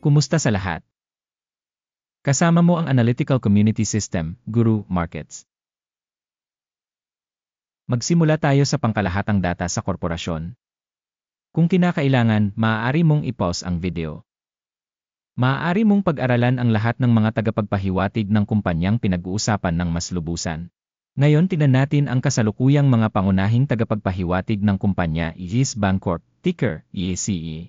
Kumusta sa lahat? Kasama mo ang Analytical Community System, Guru Markets. Magsimula tayo sa pangkalahatang data sa korporasyon. Kung kinakailangan, maaari mong i-pause ang video. Maaari mong pag-aralan ang lahat ng mga tagapagpahiwatig ng kumpanyang pinag-uusapan ng mas lubusan. Ngayon tingnan natin ang kasalukuyang mga pangunahing tagapagpahiwatig ng kumpanya Yes Bancorp, ticker YESE.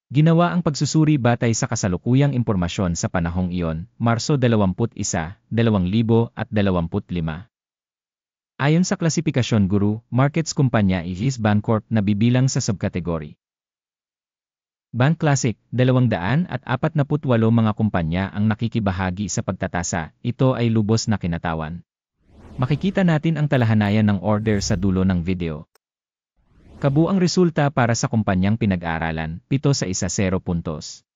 Ginawa ang pagsusuri batay sa kasalukuyang impormasyon sa panahong iyon, Marso 21, 2025. Ayon sa klasifikasyon Guru Markets kumpanya Yes Bancorp na bibilang sa subkategory Bank Classic, 248 mga kumpanya ang nakikibahagi sa pagtatasa, ito ay lubos na kinatawan. Makikita natin ang talahanayan ng order sa dulo ng video. Kabuang resulta para sa kumpanyang pinag-aralan, 7 sa 0 puntos.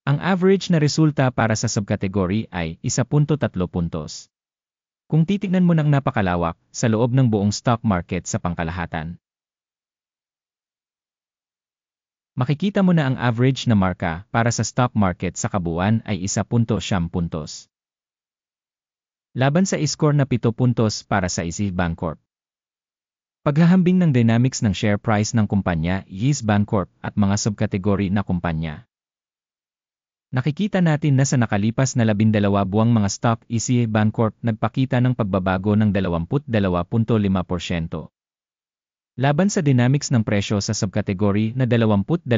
Ang average na resulta para sa subkategory ay 1.3 puntos. Kung titignan mo ng napakalawak, sa loob ng buong stock market sa pangkalahatan, makikita mo na ang average na marka para sa stock market sa kabuuan ay 1.9 puntos. Laban sa score na 7 puntos para sa Yes Bancorp. Paghahambing ng dynamics ng share price ng kumpanya Yes Bancorp at mga subkategory na kumpanya. Nakikita natin na sa nakalipas na 12 buwang mga stock Yes Bancorp nagpakita ng pagbabago ng 22.5%. Laban sa dynamics ng presyo sa subkategory na 22.6%.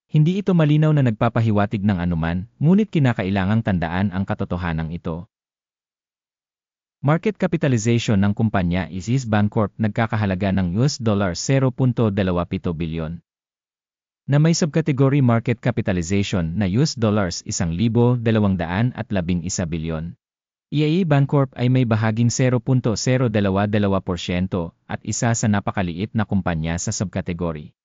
Hindi ito malinaw na nagpapahiwatig ng anuman, ngunit kinakailangang tandaan ang katotohanan ito. Market capitalization ng kumpanya Yes Bancorp nagkakahalaga ng $0.27 bilyon. Na may subkategory market capitalization na $1,211 bilyon. Yes Bancorp ay may bahaging 0.022% at isa sa napakaliit na kumpanya sa subkategory.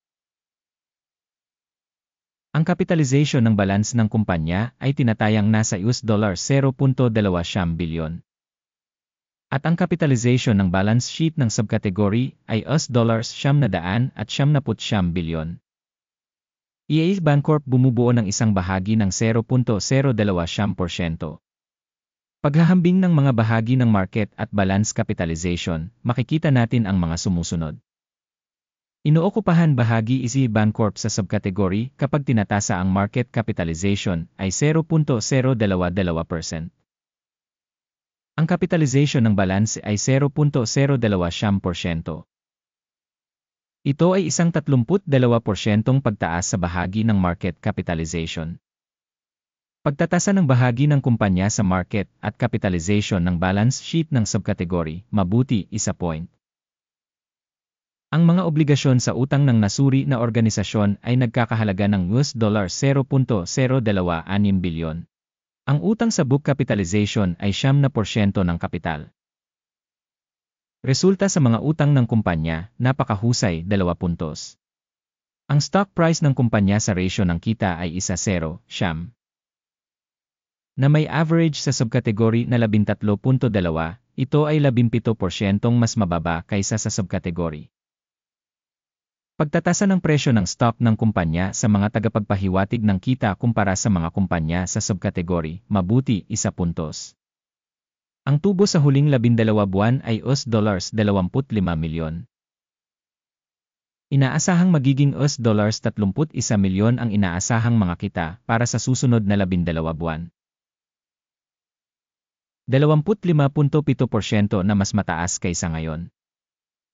Ang capitalization ng balance ng kumpanya ay tinatayang nasa $0.20 bilyon. At ang capitalization ng balance sheet ng subkategory ay $970 bilyon. Yes Bancorp bumubuo ng isang bahagi ng 0.02%. Paghahambing ng mga bahagi ng market at balance capitalization, makikita natin ang mga sumusunod. Inookupahan bahagi Yes Bancorp sa subkategory kapag tinatasa ang market capitalization ay 0.022%. Ang capitalization ng balance ay 0.020%. Ito ay isang 32% pagtaas sa bahagi ng market capitalization. Pagtatasa ng bahagi ng kumpanya sa market at capitalization ng balance sheet ng subkategory, mabuti, 1 point. Ang mga obligasyon sa utang ng nasuri na organisasyon ay nagkakahalaga ng $0.026 bilyon. Ang utang sa book capitalization ay 9% ng kapital. Resulta sa mga utang ng kumpanya, napakahusay, 2 puntos. Ang stock price ng kumpanya sa ratio ng kita ay 1:0, na may average sa subkategory na 13.2, ito ay 17% mas mababa kaysa sa subkategory. Pagtatasa ng presyo ng stock ng kumpanya sa mga tagapagpahiwatig ng kita kumpara sa mga kumpanya sa subkategory, mabuti, 1 puntos. Ang tubo sa huling 12 buwan ay $25 milyon. Inaasahang magiging $31 milyon ang inaasahang mga kita para sa susunod na 12 buwan. 25.7% na mas mataas kaysa ngayon.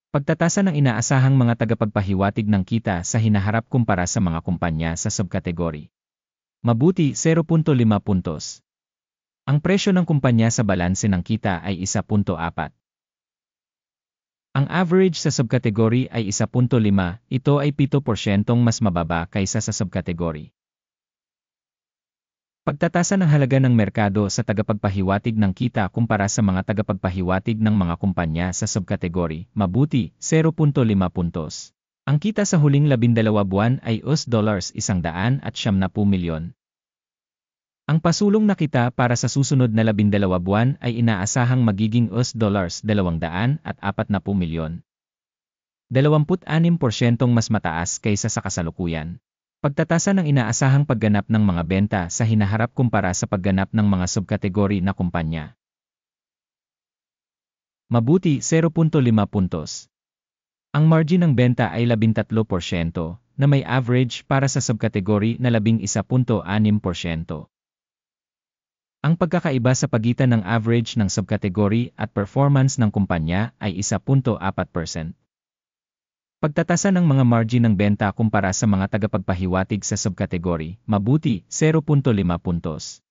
Pagtatasa ng inaasahang mga tagapagpahiwatig ng kita sa hinaharap kumpara sa mga kumpanya sa subkategory. Mabuti, 0.5 puntos. Ang presyo ng kumpanya sa balanse ng kita ay 1.4. Ang average sa subkategory ay 1.5, ito ay 7% mas mababa kaysa sa subkategory. Pagtatasa ng halaga ng merkado sa tagapagpahiwatig ng kita kumpara sa mga tagapagpahiwatig ng mga kumpanya sa subkategory, mabuti, 0.5 puntos. Ang kita sa huling 12 buwan ay $170 milyon. Ang pasulong na kita para sa susunod na 12 buwan ay inaasahang magiging $240 milyon. 26% mas mataas kaysa sa kasalukuyan. Pagtatasa ng inaasahang pagganap ng mga benta sa hinaharap kumpara sa pagganap ng mga subkategory na kumpanya. Mabuti 0.5 puntos. Ang margin ng benta ay 13% na may average para sa subkategory na 11.6%. Ang pagkakaiba sa pagitan ng average ng subkategory at performance ng kumpanya ay 1.4%. Pagtatasa ng mga margin ng benta kumpara sa mga tagapagpahiwatig sa subkategory, mabuti 0.5 puntos.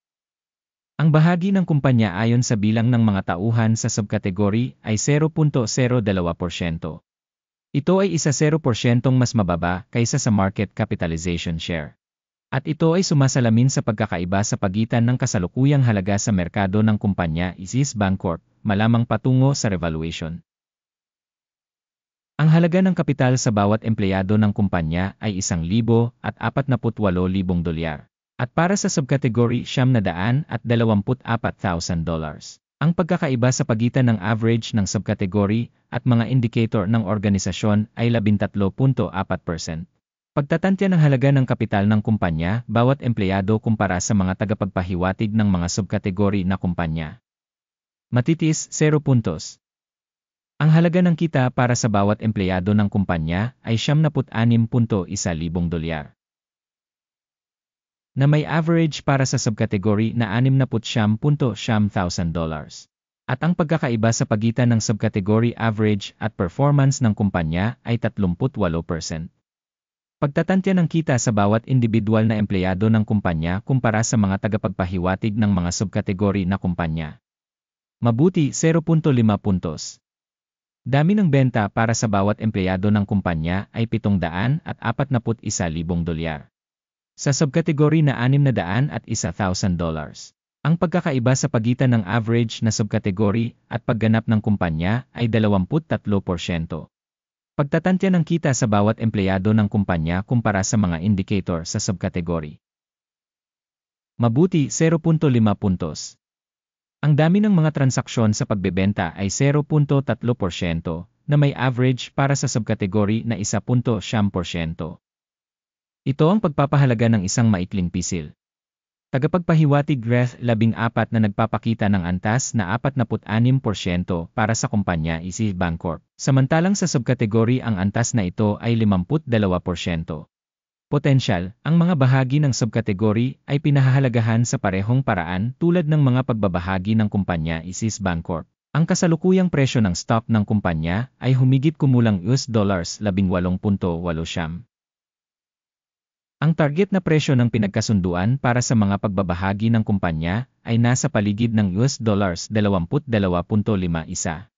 Ang bahagi ng kumpanya ayon sa bilang ng mga tauhan sa subkategory ay 0.02%. Ito ay 0% mas mababa kaysa sa market capitalization share. At ito ay sumasalamin sa pagkakaiba sa pagitan ng kasalukuyang halaga sa merkado ng kumpanya Isis Bancorp, malamang patungo sa revaluation. Ang halaga ng kapital sa bawat empleyado ng kumpanya ay $1,048,000 dolyar. At para sa subkategory $924,000. Ang pagkakaiba sa pagitan ng average ng subkategory at mga indicator ng organisasyon ay 13.4%. Pagtatantya ng halaga ng kapital ng kumpanya, bawat empleyado kumpara sa mga tagapagpahiwatig ng mga subkategory na kumpanya. Matitis 0 puntos. Ang halaga ng kita para sa bawat empleyado ng kumpanya ay $76,100 na may average para sa subkategory na $69,900. At ang pagkakaiba sa pagitan ng subkategory average at performance ng kumpanya ay 38%. Pagtatantya ng kita sa bawat individual na empleyado ng kumpanya kumpara sa mga tagapagpahiwatig ng mga subkategory na kumpanya. Mabuti 0.5 puntos. Dami ng benta para sa bawat empleyado ng kumpanya ay $741,000. Sa subkategory na $601,000. Ang pagkakaiba sa pagitan ng average na subkategory at pagganap ng kumpanya ay 23%. Pagtatantya ng kita sa bawat empleyado ng kumpanya kumpara sa mga indicator sa subkategory. Mabuti 0.5 puntos. Ang dami ng mga transaksyon sa pagbebenta ay 0.3% na may average para sa subkategory na 1.9%. Ito ang pagpapahalaga ng isang maikling pisil. Tagapagpahiwatig Reth 14 na nagpapakita ng antas na 46% para sa kumpanya Isis Bancorp, samantalang sa subkategory ang antas na ito ay 52%. Potensyal, ang mga bahagi ng subkategory ay pinahahalagahan sa parehong paraan tulad ng mga pagbabahagi ng kumpanya Isis Bancorp. Ang kasalukuyang presyo ng stock ng kumpanya ay humigit kumulang $18.8. Ang target na presyo ng pinagkasunduan para sa mga pagbabahagi ng kumpanya ay nasa paligid ng $22.51.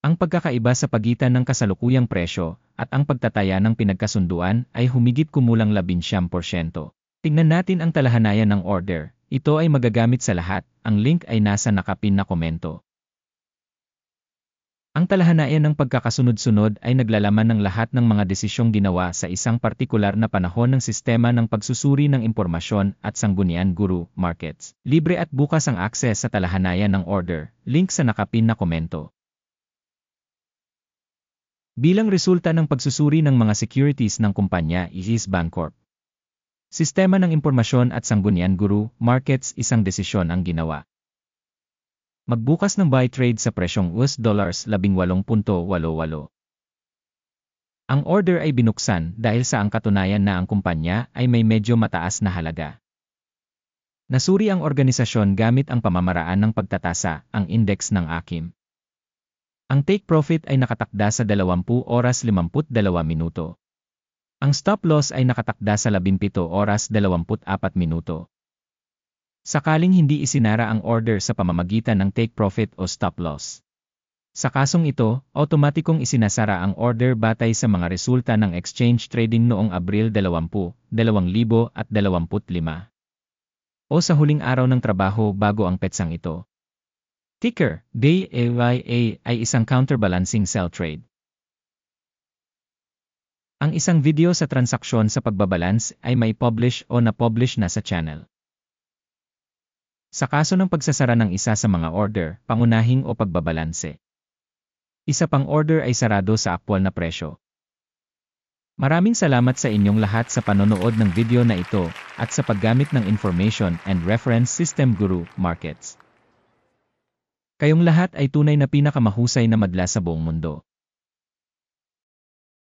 Ang pagkakaiba sa pagitan ng kasalukuyang presyo at ang pagtataya ng pinagkasunduan ay humigit kumulang 11%. Tingnan natin ang talahanayan ng order. Ito ay magagamit sa lahat. Ang link ay nasa nakapin na komento. Ang talahanayan ng pagkakasunod-sunod ay naglalaman ng lahat ng mga desisyong ginawa sa isang partikular na panahon ng sistema ng pagsusuri ng impormasyon at sanggunian Guru Markets. Libre at bukas ang akses sa talahanayan ng order, link sa nakapin na komento. Bilang resulta ng pagsusuri ng mga securities ng kumpanya Isis Bancorp. Sistema ng impormasyon at sanggunian Guru Markets, isang desisyon ang ginawa. Magbukas ng buy trade sa presyong $18.88. Ang order ay binuksan dahil sa ang katunayan na ang kumpanya ay may medyo mataas na halaga. Nasuri ang organisasyon gamit ang pamamaraan ng pagtatasa, ang index ng AKIM. Ang take profit ay nakatakda sa 20 oras 52 minuto. Ang stop loss ay nakatakda sa 17 oras 24 minuto. Sakaling hindi isinara ang order sa pamamagitan ng take profit o stop loss. Sa kasong ito, automatikong isinasara ang order batay sa mga resulta ng exchange trading noong Abril 20, 2025 o sa huling araw ng trabaho bago ang petsang ito. Ticker, DAYA ay isang counterbalancing sell trade. Ang isang video sa transaksyon sa pagbabalance ay may publish o na-publish na sa channel. Sa kaso ng pagsasara ng isa sa mga order, pangunahing o pagbabalanse. Isa pang order ay sarado sa aktwal na presyo. Maraming salamat sa inyong lahat sa panonood ng video na ito at sa paggamit ng Information and Reference System Guru Markets. Kayong lahat ay tunay na pinakamahusay na madla sa buong mundo.